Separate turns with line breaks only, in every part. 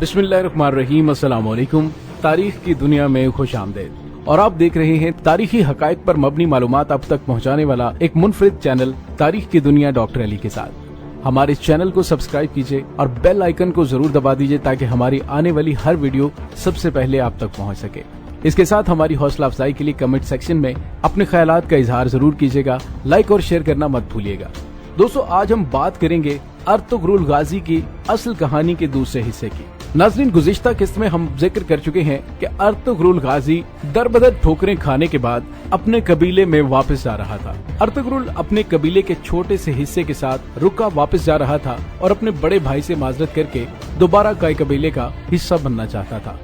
बिस्मिल्लाहिर्रहमानिर्रहीम, अस्सलाम वालेकुम। तारीख की दुनिया में खुश आमदेद। और आप देख रहे हैं तारीखी हकायक पर मबनी मालूमात आप तक पहुंचाने वाला एक मुनफरिद चैनल तारीख की दुनिया डॉक्टर अली के साथ। हमारे इस चैनल को सब्सक्राइब कीजिए और बेल आइकन को जरूर दबा दीजिए ताकि हमारी आने वाली हर वीडियो सबसे पहले आप तक पहुंच सके। इसके साथ हमारी हौसला अफजाई के लिए कमेंट सेक्शन में अपने ख्यालात का इजहार जरूर कीजिएगा। लाइक और शेयर करना मत भूलिएगा। दोस्तों, आज हम बात करेंगे अर्तुगरुल गाजी की असल कहानी के दूसरे हिस्से की। नाज़रीन, गुज़िश्ता किस्त में हम जिक्र कर चुके हैं कि अर्तुगरुल गाजी दरबदर ठोकरें खाने के बाद अपने कबीले में वापस जा रहा था। अर्तुगरुल अपने कबीले के छोटे से हिस्से के साथ रुका वापस जा रहा था और अपने बड़े भाई से माजरत करके दोबारा काई कबीले का हिस्सा बनना चाहता था।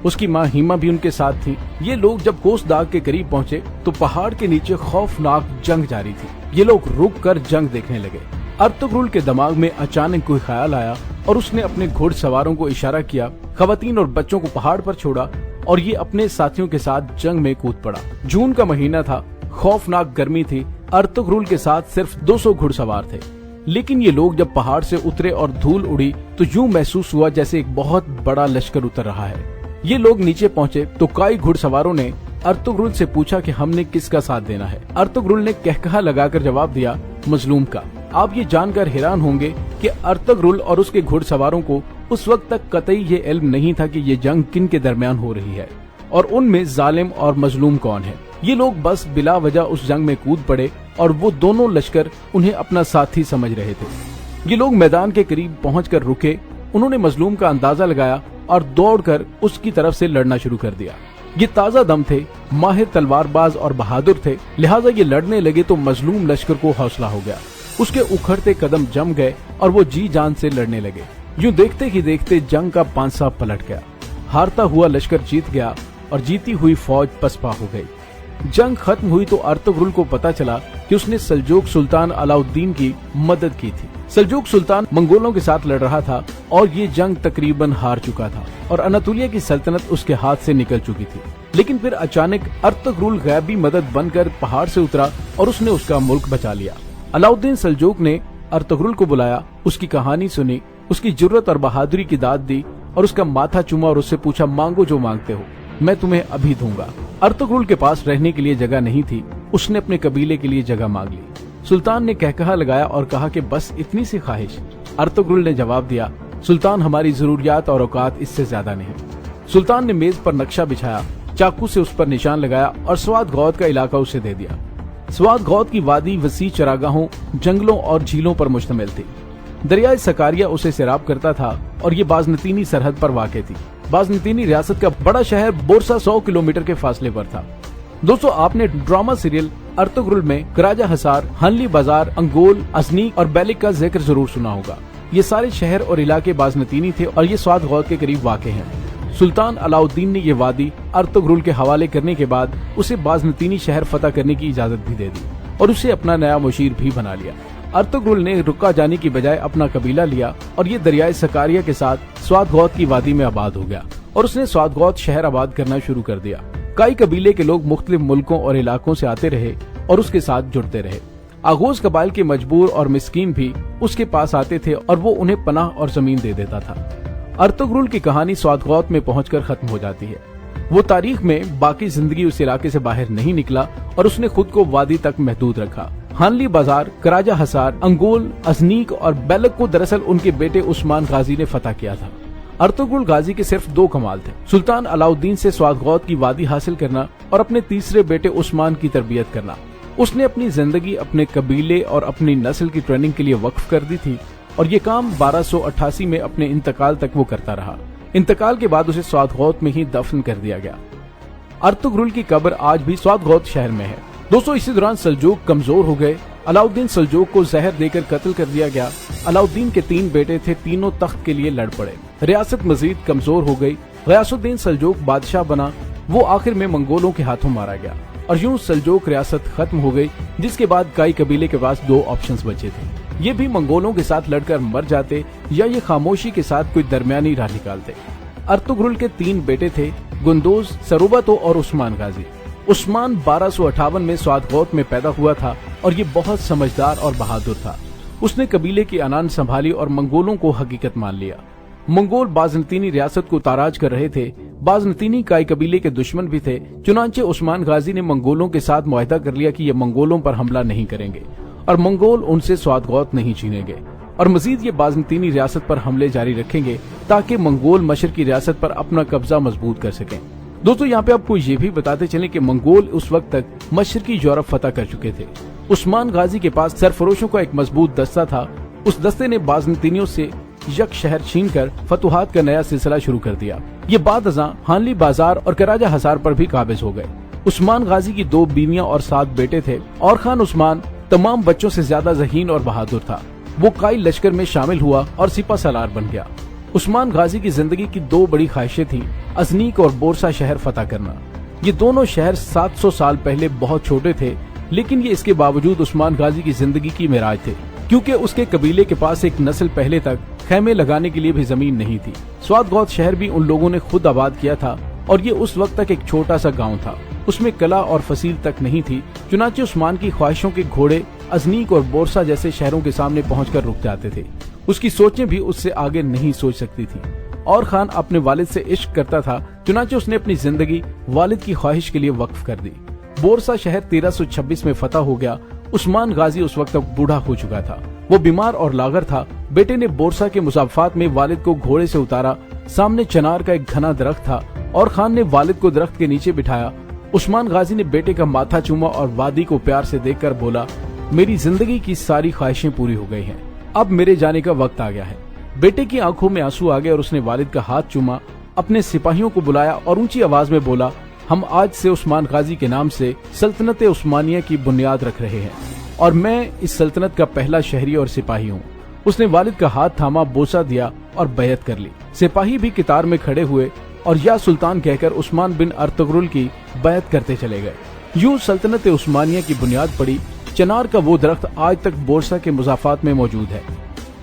उसकी माँ हीमा भी उनके साथ थी। ये लोग जब कोस दाग के करीब पहुँचे तो पहाड़ के नीचे खौफनाक जंग जारी थी। ये लोग रुक कर जंग देखने लगे। अर्तुगरुल के दिमाग में अचानक कोई ख्याल आया और उसने अपने घुड़सवारों को इशारा किया, खवातीन और बच्चों को पहाड़ पर छोड़ा और ये अपने साथियों के साथ जंग में कूद पड़ा। जून का महीना था, खौफनाक गर्मी थी। अर्तुगरुल के साथ सिर्फ 200 घुड़सवार थे, लेकिन ये लोग जब पहाड़ से उतरे और धूल उड़ी तो यूं महसूस हुआ जैसे एक बहुत बड़ा लश्कर उतर रहा है। ये लोग नीचे पहुँचे तो कई घुड़सवारों ने अर्तुगरुल से पूछा कि हमने किसका साथ देना है। अर्तुगरुल ने कहकहा लगाकर जवाब दिया, मजलूम का। आप ये जानकर हैरान होंगे कि अर्तुगरुल और उसके घुड़सवारों को उस वक्त तक कतई ये इल्म नहीं था कि ये जंग किन के दरमियान हो रही है और उनमें जालिम और मजलूम कौन है। ये लोग बस बिला वजह उस जंग में कूद पड़े और वो दोनों लश्कर उन्हें अपना साथी समझ रहे थे। ये लोग मैदान के करीब पहुंचकर रुके। उन्होंने मजलूम का अंदाजा लगाया और दौड़कर उसकी तरफ से लड़ना शुरू कर दिया। ये ताजा दम थे, माहिर तलवारबाज और बहादुर थे, लिहाजा ये लड़ने लगे तो मजलूम लश्कर को हौसला हो गया। उसके उखड़ते कदम जम गए और वो जी जान से लड़ने लगे। यूं देखते ही देखते जंग का पांसा पलट गया। हारता हुआ लश्कर जीत गया और जीती हुई फौज पसपा हो गई। जंग खत्म हुई तो अर्तुगरुल को पता चला कि उसने सल्जूक सुल्तान अलाउद्दीन की मदद की थी। सल्जूक सुल्तान मंगोलों के साथ लड़ रहा था और ये जंग तकरीबन हार चुका था और अनातोलिया की सल्तनत उसके हाथ से निकल चुकी थी। लेकिन फिर अचानक अर्तुगरुल गैबी मदद बनकर पहाड़ से उतरा और उसने उसका मुल्क बचा लिया। अलाउद्दीन सल्जूक ने अर्तुगरुल को बुलाया, उसकी कहानी सुनी, उसकी जुर्रत और बहादुरी की दाद दी और उसका माथा चूमा और उससे पूछा, मांगो जो मांगते हो, मैं तुम्हें अभी दूंगा। अर्तुगरुल के पास रहने के लिए जगह नहीं थी। उसने अपने कबीले के लिए जगह मांग ली। सुल्तान ने कहकहा लगाया और कहा कि बस इतनी सी ख्वाहिश। अर्तुगरुल ने जवाब दिया, सुल्तान, हमारी जरूरियात और औकात इससे ज्यादा नहीं। सुल्तान ने मेज पर नक्शा बिछाया, चाकू से उस पर निशान लगाया और स्वाद गौद का इलाका उसे दे दिया। स्वाद गौद की वादी वसी चरागाहों, जंगलों और झीलों पर मुश्तमिल थी। दरियाए सकारिया उसे सैराब करता था और ये बाजनतीनी सरहद पर वाक़ थी। बाजनतीनी रियासत का बड़ा शहर बोरसा 100 किलोमीटर के फासले पर था। दोस्तों, आपने ड्रामा सीरियल अर्तुगरुल में कराजा हसार, हनली बाजार, अंगोल, अजनीक और बेलिक का जिक्र जरूर सुना होगा। ये सारे शहर और इलाके बाजनतीनी थे और ये स्वाद गौद के करीब वाक़ हैं। सुल्तान अलाउद्दीन ने ये वादी अर्तुगरुल के हवाले करने के बाद उसे बाजनतीनी शहर फतह करने की इजाजत भी दे दी और उसे अपना नया मुशीर भी बना लिया। अर्तुगरुल ने रुका जाने की बजाय अपना कबीला लिया और ये दरियाए सकारिया के साथ स्वाद गौद की वादी में आबाद हो गया और उसने स्वाद गौद शहर आबाद करना शुरू कर दिया। कई कबीले के लोग मुख्तलिफ मुल्कों और इलाकों से आते रहे और उसके साथ जुड़ते रहे। आगोज कबाइल के मजबूर और मिस्कीन भी उसके पास आते थे और वो उन्हें पनाह और जमीन दे देता था। अर्तुगरुल की कहानी स्वाद गौद में पहुंचकर खत्म हो जाती है। वो तारीख में बाकी जिंदगी उस इलाके से बाहर नहीं निकला और उसने खुद को वादी तक महदूद रखा। हानली बाजार, कराजा हसार, अंगोल, अजनीक और बेलक को दरअसल उनके बेटे उस्मान गाजी ने फतह किया था। अर्तुगरुल गाजी के सिर्फ 2 कमाल थे, सुल्तान अलाउद्दीन से स्वाद गौद की वादी हासिल करना और अपने तीसरे बेटे उस्मान की तरबियत करना। उसने अपनी जिंदगी अपने कबीले और अपनी नस्ल की ट्रेनिंग के लिए वक्फ कर दी थी और ये काम 1288 में अपने इंतकाल तक वो करता रहा। इंतकाल के बाद उसे स्वाद गौद में ही दफन कर दिया गया। अर्तुगरुल की कब्र आज भी स्वाद गौद शहर में है। दोस्तों, इसी दौरान सल्जूक कमजोर हो गए। अलाउद्दीन सल्जूक को जहर देकर कत्ल कर दिया गया। अलाउद्दीन के 3 बेटे थे, तीनों तख्त के लिए लड़ पड़े। रियासत मजीद कमजोर हो गई। गयासुद्दीन सल्जूक बादशाह बना। वो आखिर में मंगोलों के हाथों मारा गया और यूं सल्जूक रियासत खत्म हो गई, जिसके बाद कई कबीले के पास 2 ऑप्शंस बचे थे। ये भी मंगोलों के साथ लड़कर मर जाते या ये खामोशी के साथ कोई दरमियानी राह निकालते। अर्तुगरुल के 3 बेटे थे, गुंदोज, सरूबतो और उस्मान गाजी। उस्मान 1258 में स्वाद गौद में पैदा हुआ था और ये बहुत समझदार और बहादुर था। उसने कबीले की अनान संभाली और मंगोलों को हकीकत मान लिया। मंगोल बाज़नतीनी रियासत को ताराज कर रहे थे। बाज़नतीनी काई कबीले के दुश्मन भी थे। चुनांचे उस्मान गाजी ने मंगोलों के साथ मुआहदा कर लिया कि ये मंगोलों पर हमला नहीं करेंगे और मंगोल उनसे स्वादगौत नहीं छीनेंगे और मजीद ये बाज़नतीनी रियासत पर हमले जारी रखेंगे ताकि मंगोल मशरकी रियासत पर अपना कब्जा मजबूत कर सकें। दोस्तों, यहाँ पे आपको ये भी बताते चलें कि मंगोल उस वक्त तक मशरकी यूरोप फतह कर चुके थे। उस्मान गाजी के पास सरफरोशों का एक मजबूत दस्ता था। उस दस्ते ने बाज़नतीनियों से यक शहर छीन कर फतुहात का नया सिलसिला शुरू कर दिया। ये बाद अज़ां हानली बाजार और कराजा हसार पर भी काबिज हो गए। उस्मान गाजी की 2 बीवियां और 7 बेटे थे और खान उस्मान तमाम बच्चों से ज्यादा ज़हीन और बहादुर था। वो काई लश्कर में शामिल हुआ और सिपा सलार बन गया। उस्मान गाजी की जिंदगी की 2 बड़ी ख्वाहिशें थीं, अजनीक और बोरसा शहर फतह करना। ये दोनों शहर 700 साल पहले बहुत छोटे थे, लेकिन ये इसके बावजूद उस्मान गाजी की जिंदगी की मेराज थे, क्योंकि उसके कबीले के पास एक नस्ल पहले तक खैमे लगाने के लिए भी जमीन नहीं थी। स्वादगौत शहर भी उन लोगों ने खुद आबाद किया था और ये उस वक्त तक एक छोटा सा गांव था। उसमें कला और फसील तक नहीं थी। चुनांचे उस्मान की ख्वाहिशों के घोड़े अजनीक और बोरसा जैसे शहरों के सामने पहुंचकर रुक जाते थे। उसकी सोचें भी उससे आगे नहीं सोच सकती थी। और खान अपने वालिद से इश्क करता था, चुनांचे उसने अपनी जिंदगी वालिद की ख्वाहिश के लिए वक्फ कर दी। बोरसा शहर 1326 में फतह हो गया। उस्मान गाजी उस वक्त तक बूढ़ा हो चुका था। वो बीमार और लागर था। बेटे ने बोरसा के मुसाफात में वालिद को घोड़े से उतारा। सामने चनार का एक घना दरख्त था और खान ने वालिद को दरख्त के नीचे बिठाया। उस्मान गाजी ने बेटे का माथा चूमा और वादी को प्यार से देखकर बोला, मेरी जिंदगी की सारी ख्वाहिशें पूरी हो गई हैं, अब मेरे जाने का वक्त आ गया है। बेटे की आंखों में आंसू आ गए और उसने वालिद का हाथ चूमा, अपने सिपाहियों को बुलाया और ऊंची आवाज में बोला, हम आज से उस्मान गाजी के नाम से सल्तनत उस्मानिया की बुनियाद रख रहे हैं और मैं इस सल्तनत का पहला शहरी और सिपाही हूँ। उसने वालिद का हाथ थामा, बोसा दिया और बैयत कर ली। सिपाही भी कितार में खड़े हुए और या सुल्तान कहकर उस्मान बिन अर्तुगरुल की बैयत करते चले गए। यूं सल्तनत उस्मानिया की बुनियाद पड़ी। चनार का वो दरख्त आज तक बोरसा के मुजाफात में मौजूद है।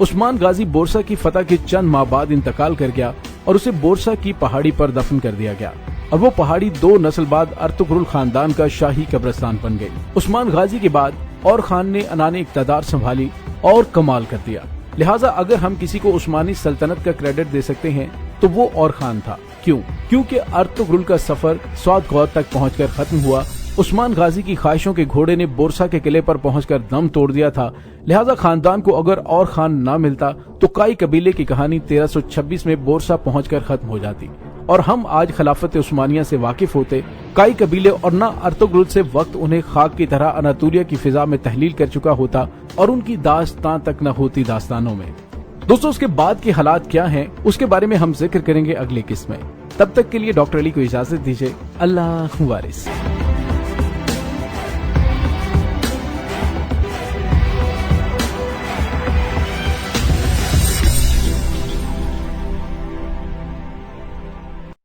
उस्मान गाजी बोरसा की फतह के चंद माह बाद इंतकाल कर गया और उसे बोरसा की पहाड़ी पर दफन कर दिया गया और वो पहाड़ी 2 नस्ल बाद अर्तुगरुल खानदान का शाही कब्रिस्तान बन गई। उस्मान गाजी के बाद और खान ने अनाने इक़्तिदार संभाली और कमाल कर दिया। लिहाजा अगर हम किसी को उस्मानी सल्तनत का क्रेडिट दे सकते हैं तो वो और खान था। क्यों? क्योंकि अर्तुगरुल का सफर स्वादगौत तक पहुंचकर खत्म हुआ। उस्मान गाजी की ख्वाहिशों के घोड़े ने बोरसा के किले पर पहुंचकर दम तोड़ दिया था। लिहाजा खानदान को अगर और खान ना मिलता तो काई कबीले की कहानी 1326 में बोरसा पहुंचकर खत्म हो जाती और हम आज खिलाफत उस्मानिया से वाकिफ होते। काई कबीले और ना अर्तुगरुल से वक्त उन्हें खाक की तरह अनातोलिया की फिजा में तहलील कर चुका होता और उनकी दास्तां तक न होती दास्तानों में। दोस्तों, उसके बाद के हालात क्या हैं उसके बारे में हम जिक्र करेंगे अगली किस्त में। तब तक के लिए डॉक्टर अली को इजाजत दीजिए। अल्लाह वारिस।